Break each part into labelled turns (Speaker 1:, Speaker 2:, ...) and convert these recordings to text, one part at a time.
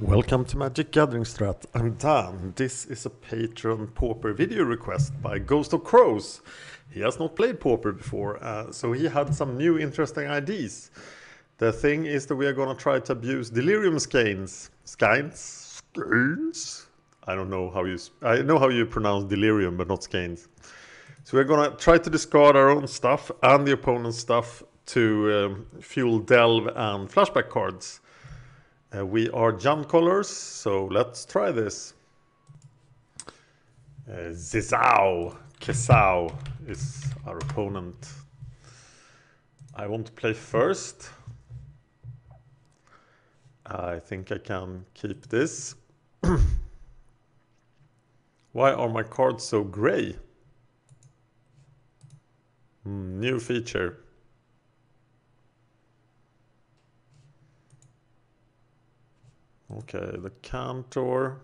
Speaker 1: Welcome to Magic Gathering Strat. I'm Dan. This is a Patreon Pauper video request by Ghost of Crows. He has not played Pauper before, so he had some new interesting ideas. The thing is that we are gonna try to abuse Delirium Skeins. Skeins? I don't know how I know how you pronounce Delirium, but not Skeins. So we're gonna try to discard our own stuff and the opponent's stuff to fuel Delve and flashback cards. We are jump colors, so let's try this. Zizao Kesao is our opponent. I want to play first. I think I can keep this. Why are my cards so gray? New feature. Okay, the Cantor.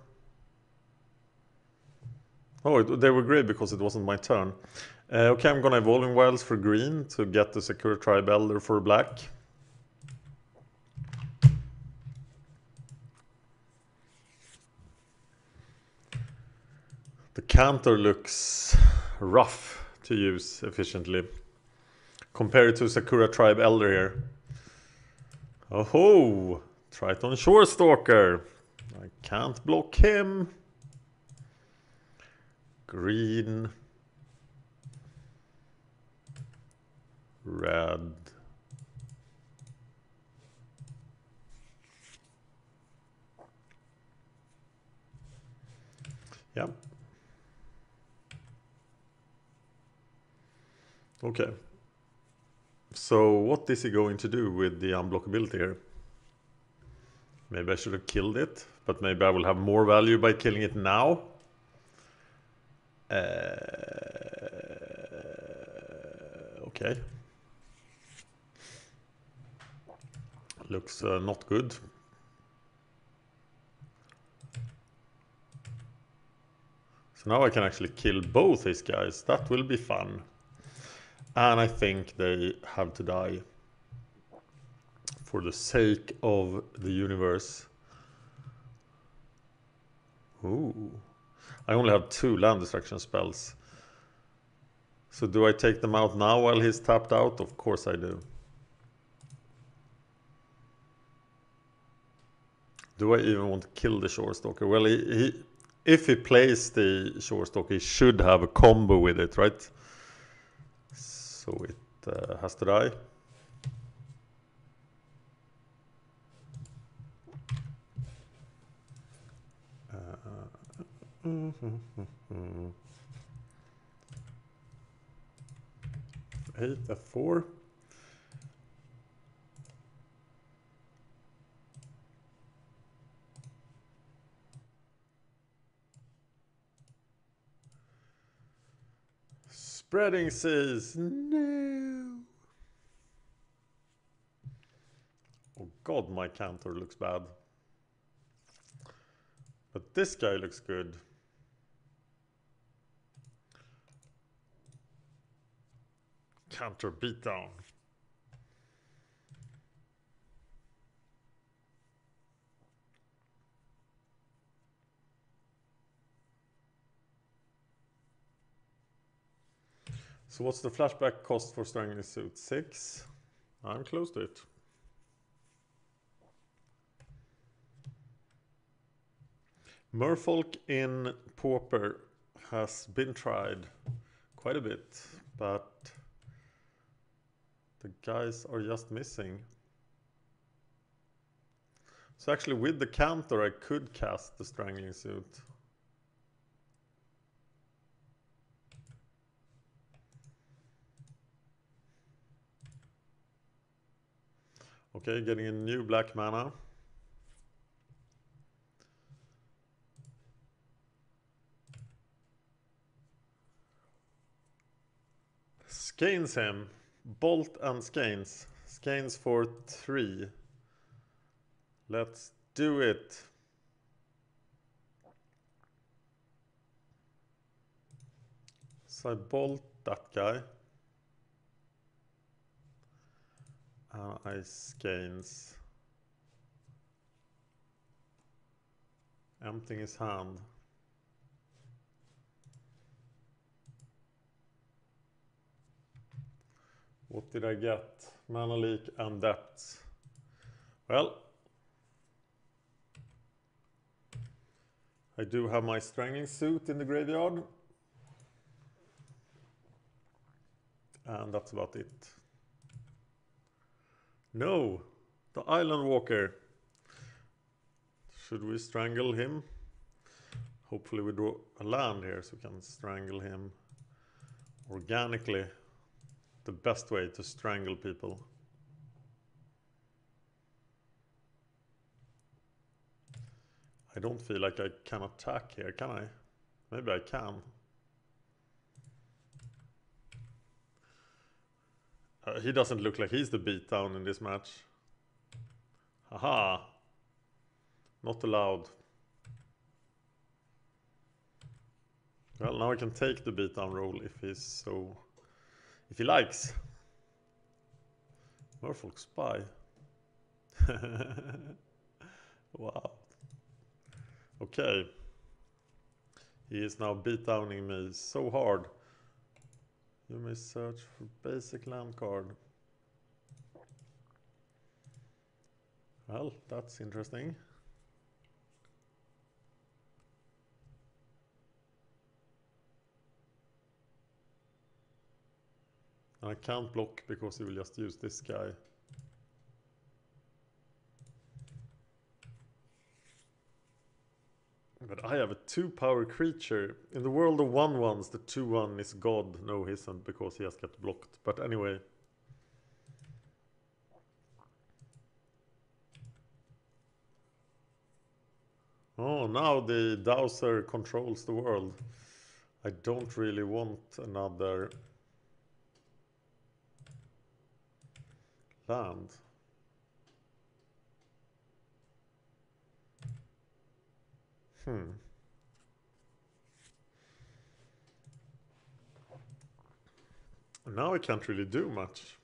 Speaker 1: Oh, they were gray because it wasn't my turn. Okay, I'm gonna Evolving Wilds for green to get the Sakura-Tribe Elder for black. The Cantor looks rough to use efficiently. Compared to Sakura-Tribe Elder here. Oh-ho! Triton Shorestalker. I can't block him. Green. Red. Yeah. Okay. So what is he going to do with the unblockability here? Maybe I should have killed it, but maybe I will have more value by killing it now. Okay. Looks not good. So now I can actually kill both these guys. That will be fun. And I think they have to die. For the sake of the universe. Ooh. I only have 2 land destruction spells. So do I take them out now while he's tapped out? Of course I do. Do I even want to kill the Shorestalker? Well, if he plays the Shorestalker, he should have a combo with it, right? So it has to die. F4. Spreading Seas. No. Oh god, my Cantor looks bad. But this guy looks good. Cantor beatdown. So what's the flashback cost for Strangling Soot? 6? I'm close to it. Merfolk in Pauper has been tried quite a bit, but the guys are just missing. So actually with the Cantor I could cast the Strangling Soot. Okay, getting a new black mana. Skeins him. Bolt and Skeins. Skeins for 3. Let's do it. So I bolt that guy. I Skeins. Emptying his hand. What did I get? Mana leak and depths. Well, I do have my Strangling Soot in the graveyard. And that's about it. No! The Island Walker. Should we strangle him? Hopefully we draw a land here so we can strangle him organically. The best way to strangle people. I don't feel like I can attack here, can I? Maybe I can. He doesn't look like he's the beatdown in this match. Haha. Not allowed. Well, now I can take the beatdown roll if he likes. Merfolk Spy. Wow. Okay. He is now beatdowning me so hard. You may search for basic land card. Well, that's interesting. And I can't block because he will just use this guy. But I have a 2-power creature. In the world of 1/1s, the 2/1 is God. No, he isn't because he has got blocked. But anyway. Oh, now the Dowser controls the world. I don't really want another land. Now I can't really do much.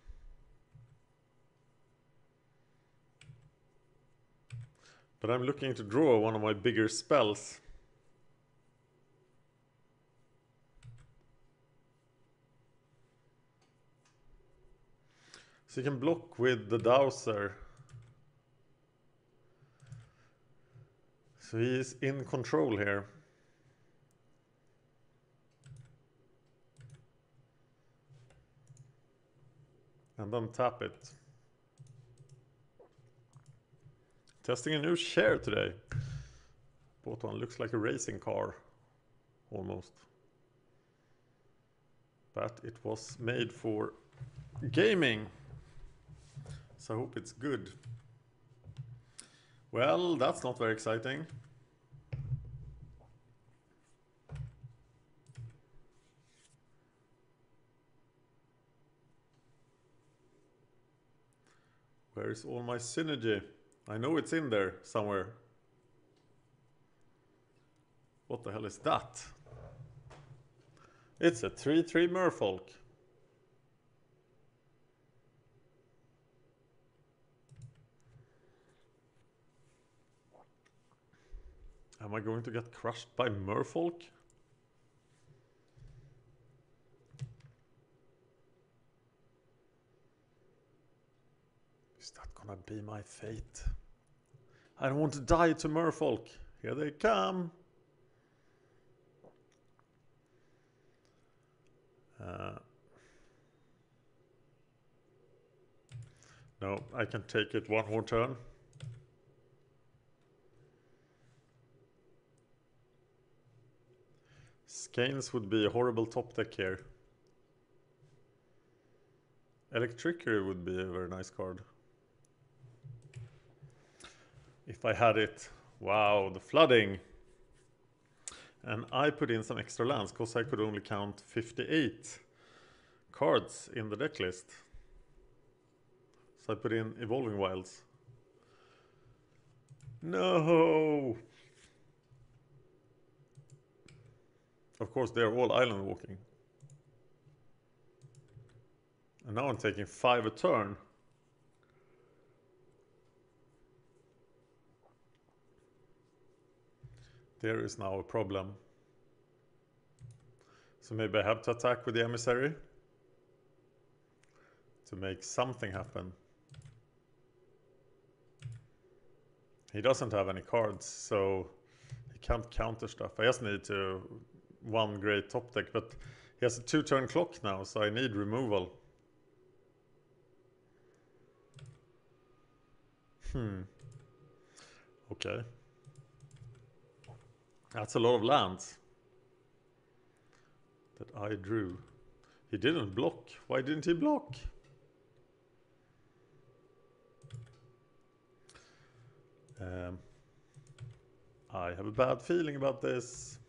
Speaker 1: But I'm looking to draw one of my bigger spells. So you can block with the Dowser. So he is in control here. And then tap it. Testing a new chair today. Bought one, looks like a racing car. Almost. But it was made for gaming. So I hope it's good. Well, that's not very exciting. Where is all my synergy? I know it's in there somewhere. What the hell is that? It's a 3/3 Merfolk. Am I going to get crushed by Merfolk? Is that gonna be my fate? I don't want to die to Merfolk. Here they come. No, I can take it one more turn. Skeins would be a horrible top deck here. Electrickery would be a very nice card. If I had it. Wow, the flooding. And I put in some extra lands because I could only count 58 cards in the deck list. So I put in Evolving Wilds. No! Of course, they're all island walking. And now I'm taking 5 a turn. There is now a problem. So maybe I have to attack with the Emissary to make something happen. He doesn't have any cards, so he can't counter stuff. I just need to one great top deck, but he has a 2-turn clock now, so I need removal. Okay. That's a lot of lands that I drew. He didn't block. Why didn't he block? I have a bad feeling about this.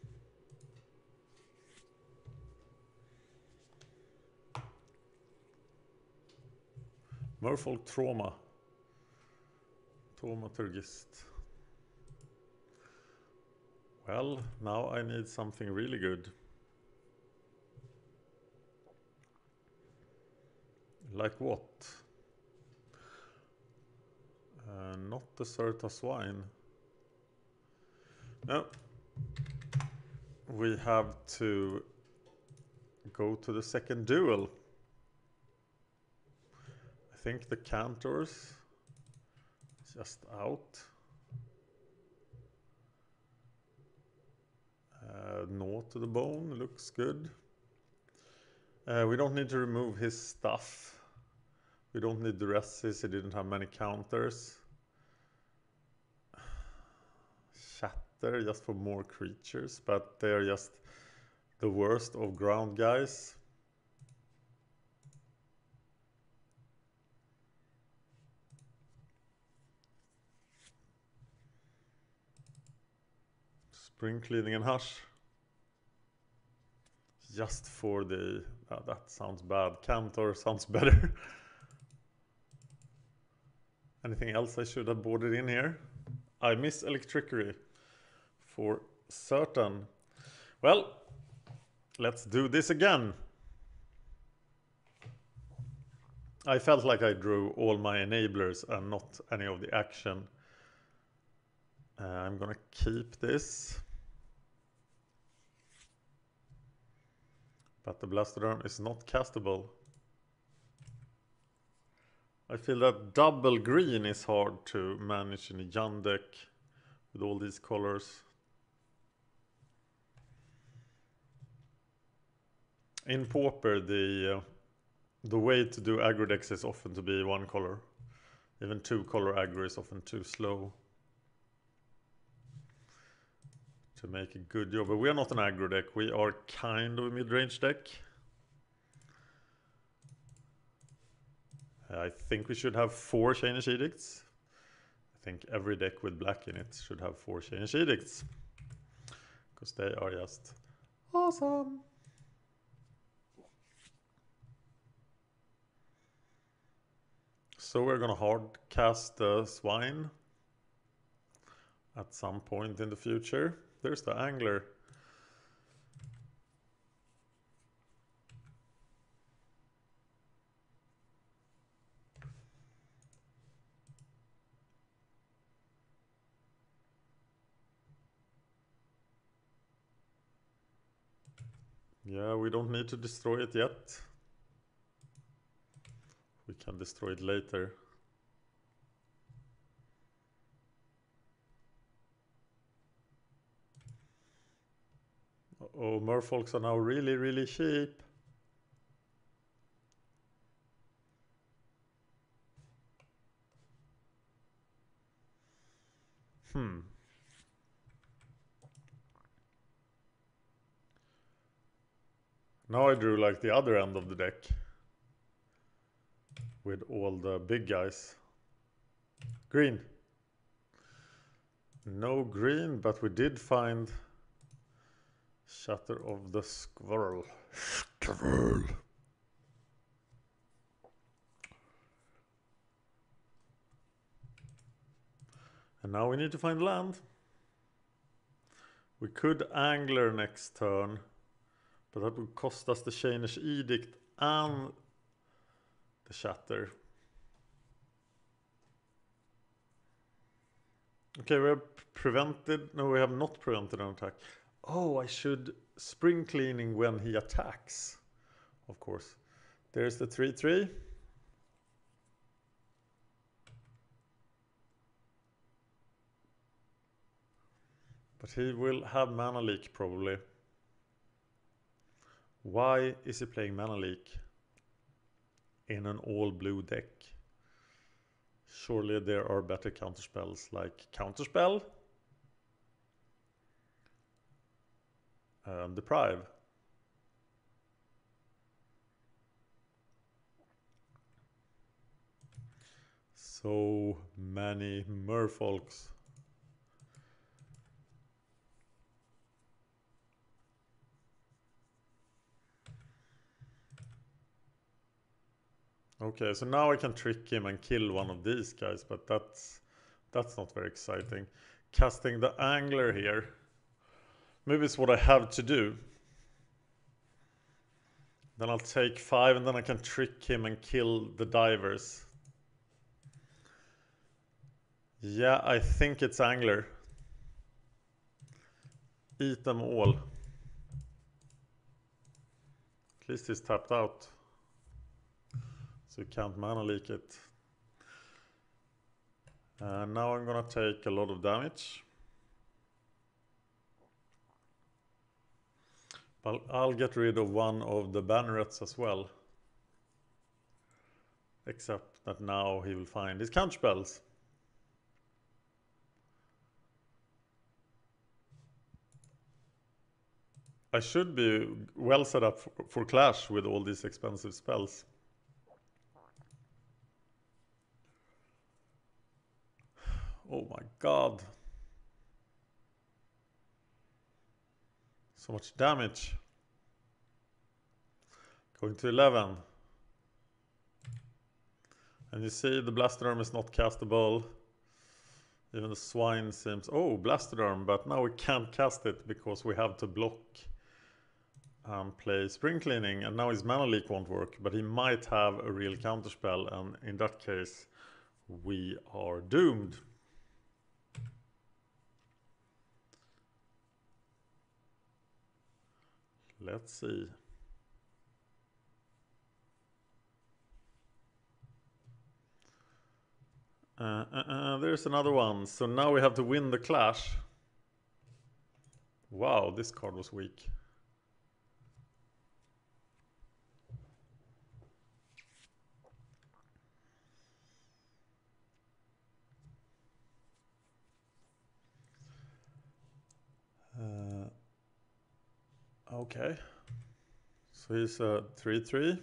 Speaker 1: Merfolk Trauma. Traumaturgist. Well, now I need something really good. Like what? Not the Zhur-Taa Swine. No. We have to go to the second duel. I think the Cantors is just out. Gnaw to the bone looks good. We don't need to remove his stuff. We don't need Duresses, he didn't have many counters. Shatter just for more creatures, but they're just the worst of ground guys. Spring Cleaning and Hush. Just for the... that sounds bad. Cantor sounds better. Anything else I should have boarded in here? I miss Electrickery. For certain. Well, let's do this again. I felt like I drew all my enablers and not any of the action. I'm gonna keep this. But the Blastoderm is not castable. I feel that double green is hard to manage in a Jan deck with all these colors. In Pauper, the way to do aggro decks is often to be one color. Even 2-color aggro is often too slow to make a good job. But we are not an aggro deck, we are kind of a mid-range deck. I think we should have 4 Chainish Edicts. I think every deck with black in it should have 4 Chainish Edicts. Because they are just awesome. So we're gonna hard cast the Swine at some point in the future. There's the Angler. Yeah, we don't need to destroy it yet. We can destroy it later. Uh-oh, Merfolks are now really, really cheap. Now I drew like the other end of the deck. With all the big guys. Green. No green, but we did find Shatter of the Squirrel. Squirrel. And now we need to find land. We could Angler next turn, but that would cost us the Chainish Edict and the Shatter. Okay, we have prevented. No, we have not prevented an attack. Oh, I should spring cleaning when he attacks. Of course. There's the 3/3. But he will have mana leak probably. Why is he playing mana leak in an all blue deck? Surely there are better counterspells like Counterspell, Deprive. So many Merfolks. Okay, so now I can trick him and kill one of these guys, but that's not very exciting. Casting the Angler here. Maybe it's what I have to do. Then I'll take 5 and then I can trick him and kill the divers. Yeah, I think it's Angler. Eat them all. At least he's tapped out. So you can't mana leak it. Now I'm gonna take a lot of damage. But I'll get rid of one of the bannerets as well. Except that now he will find his counterspells. I should be well set up for Clash with all these expensive spells. Oh my god. So much damage. Going to 11. And you see the Blastoderm is not castable. Even the Swine seems... Oh, Blastoderm, but now we can't cast it because we have to block and play Spring Cleaning. And now his Mana Leak won't work, but he might have a real counterspell. And in that case, we are doomed. Let's see. There's another one. So now we have to win the Clash. Wow, this card was weak. Okay. So he's a 3/3.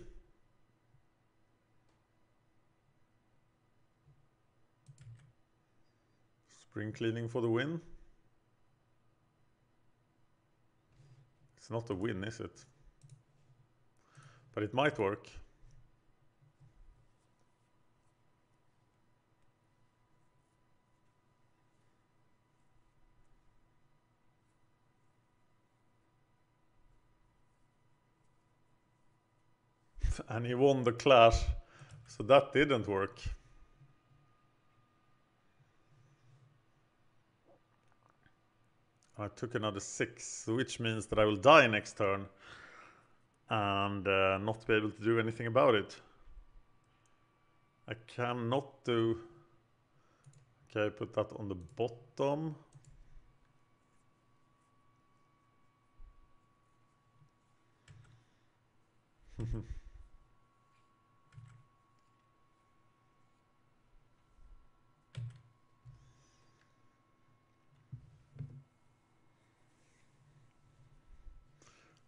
Speaker 1: Spring Cleaning for the win. It's not a win, is it? But it might work. And he won the Clash. So that didn't work. I took another 6, which means that I will die next turn. And not be able to do anything about it. I cannot do... Okay, put that on the bottom.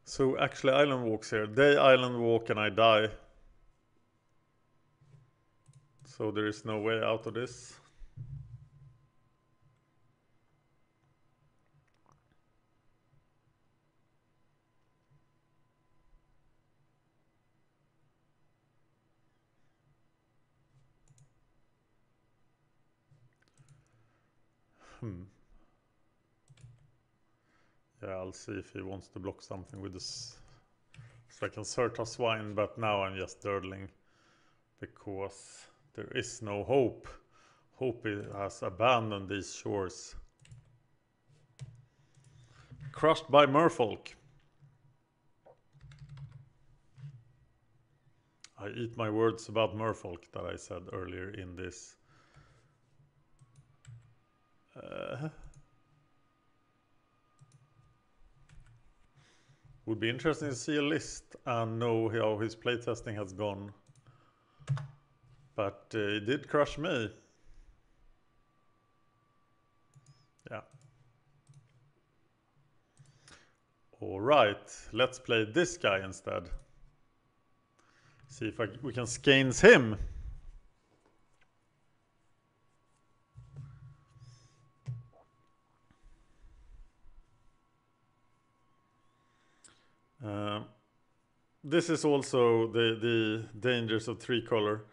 Speaker 1: So actually Island Walk's here. They Island Walk and I die. So there is no way out of this. Yeah, I'll see if he wants to block something with this. So I can Zhur-Taa Swine, but now I'm just durdling. Because there is no hope Hope he has abandoned these shores. Crushed by Merfolk. I eat my words about Merfolk that I said earlier in this. Would be interesting to see a list and know how his playtesting has gone. But he did crush me. Yeah. Alright, let's play this guy instead. See if we can skeins him. This is also the dangers of 3-color.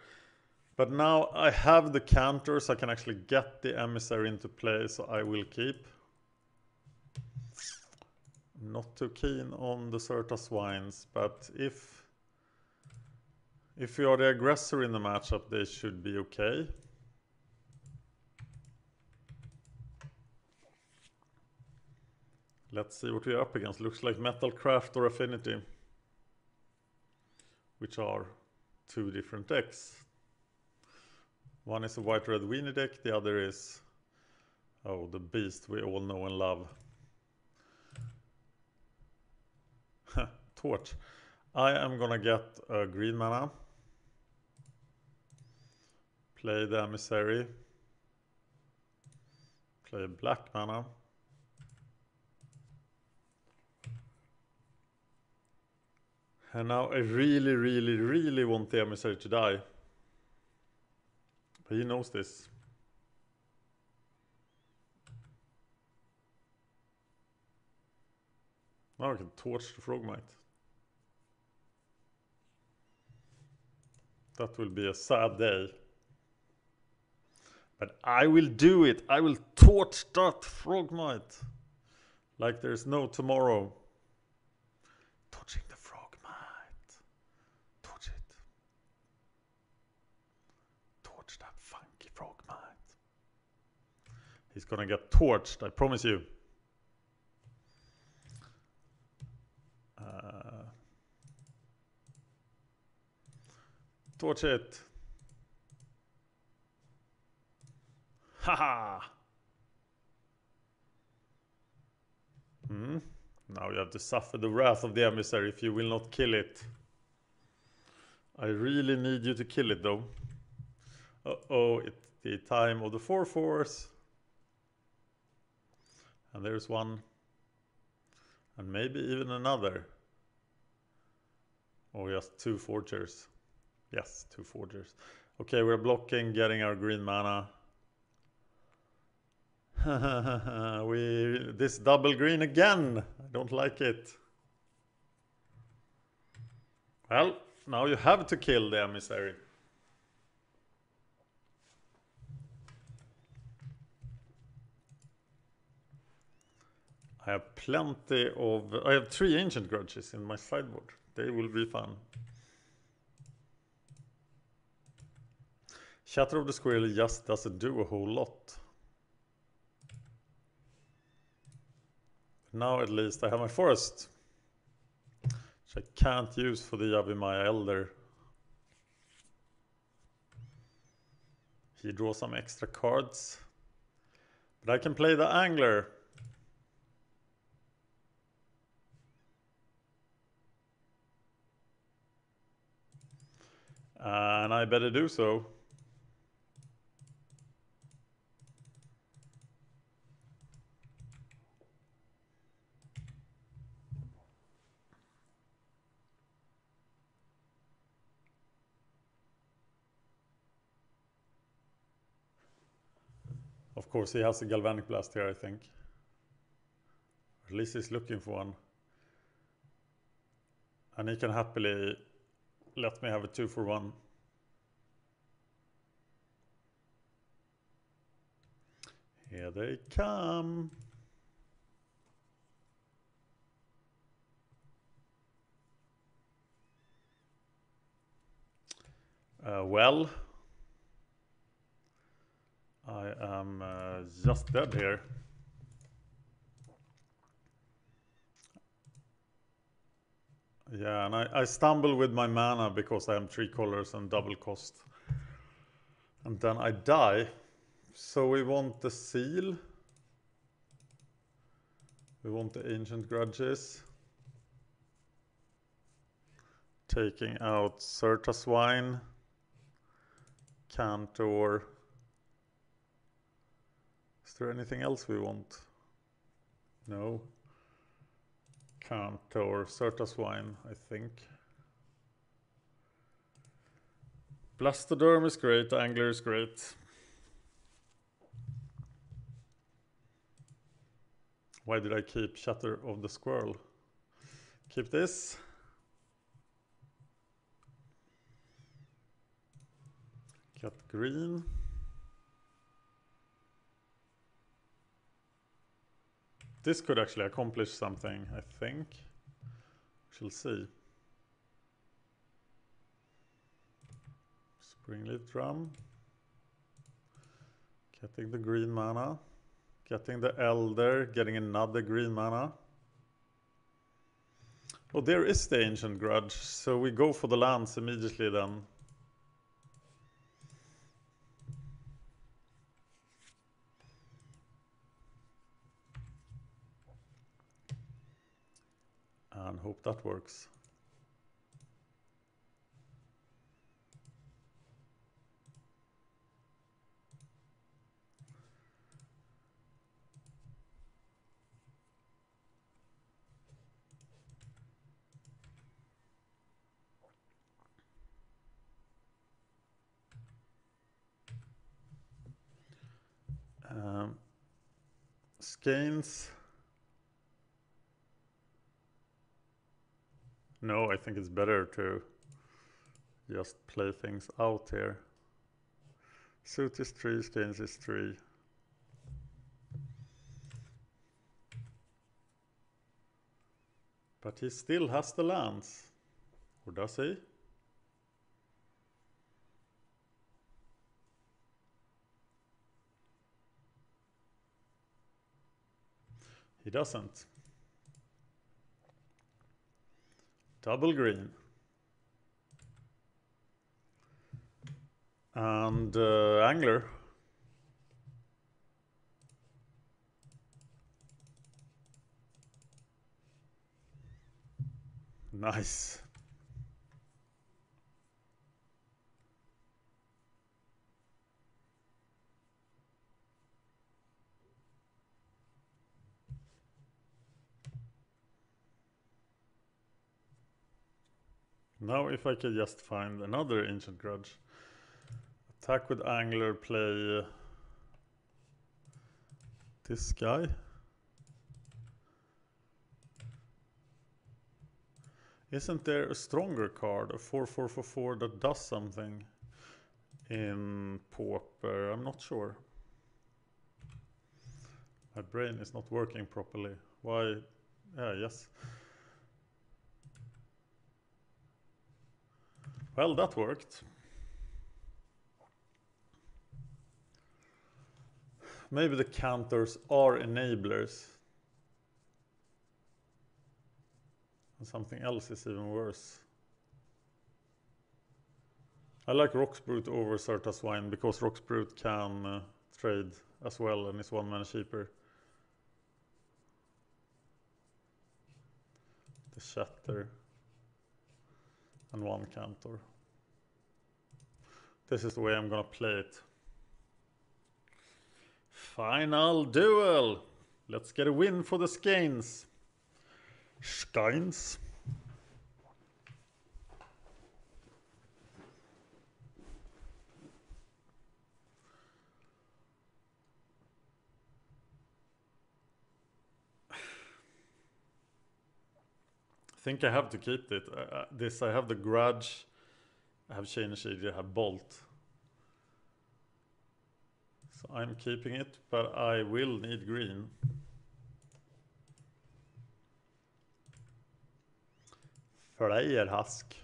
Speaker 1: But now I have the Cantor, so I can actually get the Emissary into play, so I will keep. Not too keen on the Zhur-Taa Swines, but if you are the aggressor in the matchup, they should be okay. Let's see what we are up against. Looks like Metalcraft or Affinity, which are two different decks. One is a white-red weenie deck, the other is, oh, the beast we all know and love. Torch. I am gonna get a green mana. Play the Emissary. Play black mana. And now I really, really, really want the Emissary to die. But he knows this. Now I can torch the Frogmite. That will be a sad day. But I will do it. I will torch that Frogmite. Like there's no tomorrow. Torching the Frogmite. Torch it. Torch that funky Frogmite. He's gonna get torched, I promise you. Torch it. Haha. Now you have to suffer the wrath of the Emissary if you will not kill it. I really need you to kill it though. Uh-oh, it's the time of the 4/4s. And there's one. And maybe even another. Oh, just 2 Forgers. Yes, 2 Forgers. Okay, we're blocking, getting our green mana. This double green again. I don't like it. Well, now you have to kill the Emissary. I have plenty of... I have 3 Ancient Grudges in my sideboard. They will be fun. Shatter of the Squirrel just doesn't do a whole lot. Now at least I have my forest, which I can't use for the Yavimaya Elder. He draws some extra cards. But I can play the Angler. And I better do so. Of course, he has a Galvanic Blast here, I think. Or at least he's looking for one. And he can happily let me have a 2-for-1. Here they come. Well, I am just dead here. Yeah, and I stumble with my mana because I have 3 colors and double cost. And then I die. So we want the seal. We want the Ancient Grudges. Taking out Zhur-Taa Swine. Cantor. Is there anything else we want? No. Cantor, Zhur-Taa Swine, I think. Blastoderm is great, Angler is great. Why did I keep Shatter of the Squirrel? Keep this. Get green. This could actually accomplish something, I think. We'll see. Springleaf Drum. Getting the green mana. Getting the Elder. Getting another green mana. Oh, there is the Ancient Grudge. So we go for the lands immediately then. And hope that works. Skeins. No, I think it's better to just play things out here. Suit is 3, Skeins is 3. But he still has the lands. Or does he? He doesn't. Double green. And Angler. Nice. Now if I could just find another Ancient Grudge. Attack with Angler, play this guy. Isn't there a stronger card, a 4/4/4 that does something in Pauper? I'm not sure. My brain is not working properly. Why? Yeah, yes. Well, that worked. Maybe the Cantors are enablers. And something else is even worse. I like Rhox Brute over Zhur-Taa Swine because Rhox Brute can trade as well and is 1 mana cheaper. The Shatter. And 1 Cantor. This is the way I'm gonna play it. Final duel! Let's get a win for the Skeins. Skeins. I think I have to keep it. This, I have the Grudge, I have Chain Shield, I have Bolt. So I'm keeping it, but I will need green. Flyer Husk.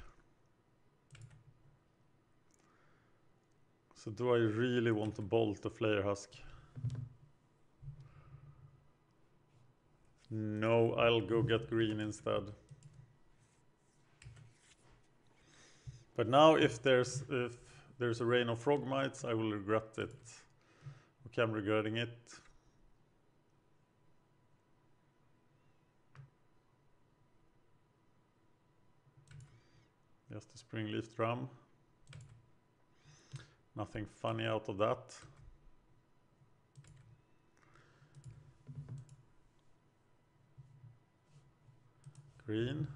Speaker 1: So do I really want to bolt the Flayer Husk? No, I'll go get green instead. But now if there's a rain of frogmites, I will regret it. Okay, I'm regretting it. Just a Springleaf Drum. Nothing funny out of that. Green.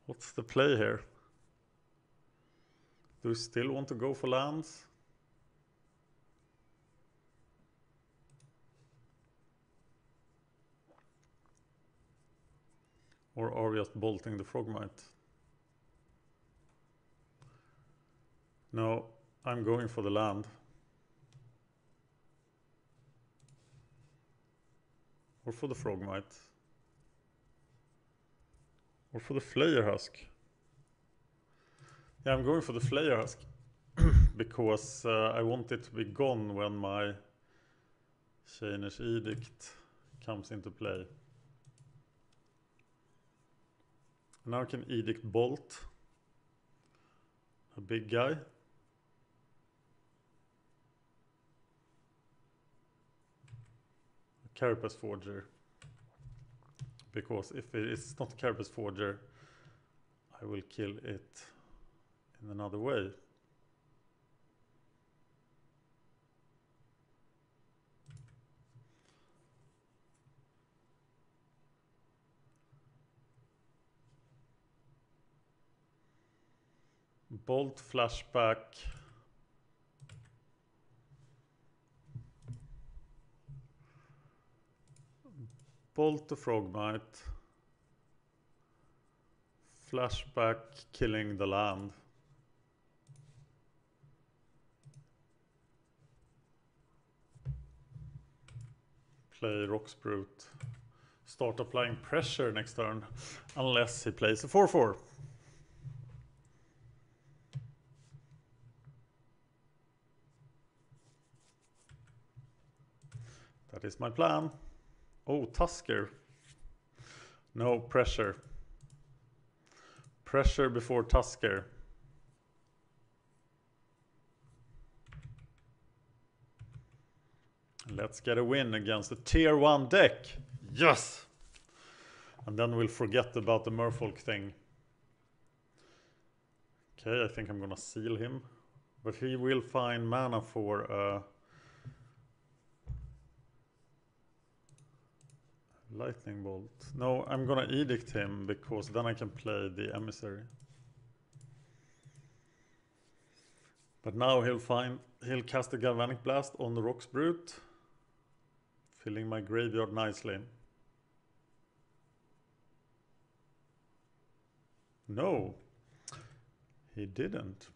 Speaker 1: What's the play here? Do we still want to go for lands? Or are we just bolting the Frogmite? No, I'm going for the land. Or for the Frogmite. Or for the Flayer Husk. Yeah, I'm going for the Flayer Husk. Because I want it to be gone when my Chainer's Edict comes into play. Now I can Edict Bolt. A big guy. A Carapace Forger. Because if it is not Carapace Forger, I will kill it in another way. Bolt, flashback. Bolt the Frogmite. Flashback, killing the land. Play Rhox Brute. Start applying pressure next turn. Unless he plays a 4/4. That is my plan. Oh, Tusker. No, pressure. Pressure before Tusker. Let's get a win against a tier 1 deck. Yes! And then we'll forget about the Merfolk thing. Okay, I think I'm gonna seal him. But he will find mana for Lightning Bolt. No, I'm gonna Edict him because then I can play the Emissary. But now he'll cast a Galvanic Blast on the Rhox Brute, filling my graveyard nicely. No, he didn't.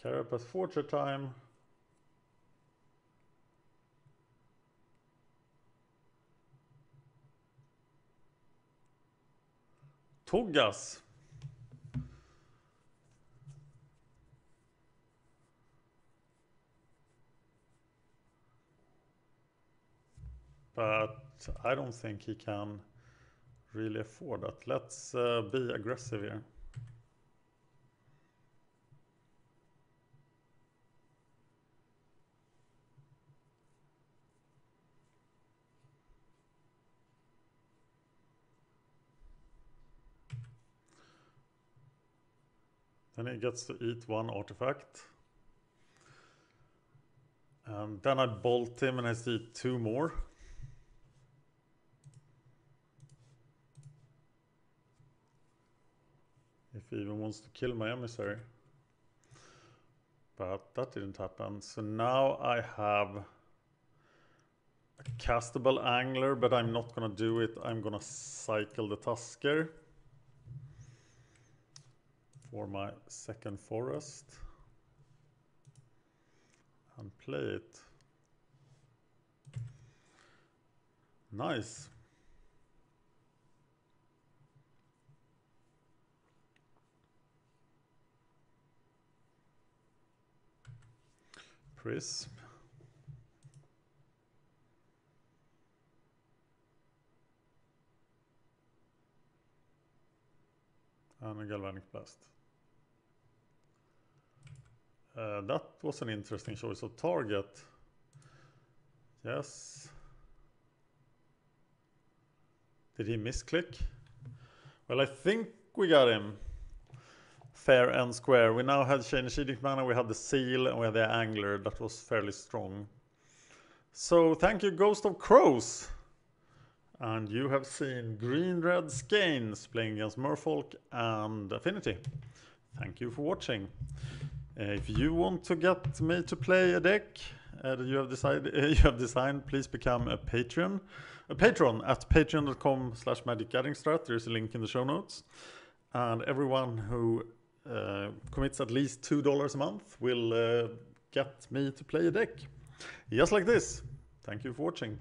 Speaker 1: Carapace Forger time. Toggas. But I don't think he can really afford that. Let's be aggressive here. Then he gets to eat 1 artifact. And then I bolt him and I see 2 more. If he even wants to kill my Emissary. But that didn't happen. So now I have a castable Angler, but I'm not gonna do it. I'm gonna cycle the Tusker for my second forest. and play it. Nice. Prism. And a Galvanic Blast. That was an interesting choice of target. Yes. Did he misclick? Well, I think we got him. Fair and square. We now had Change Edict Mana, we had the Seal, and we had the Angler. That was fairly strong. So thank you, Ghost of Crows. And you have seen Green-Red Skeins playing against Merfolk and Affinity. Thank you for watching. If you want to get me to play a deck you have designed, please become a patron at patreon.com/magicgatheringstrat. There's a link in the show notes. And everyone who commits at least $2 a month will get me to play a deck. Just like this. Thank you for watching.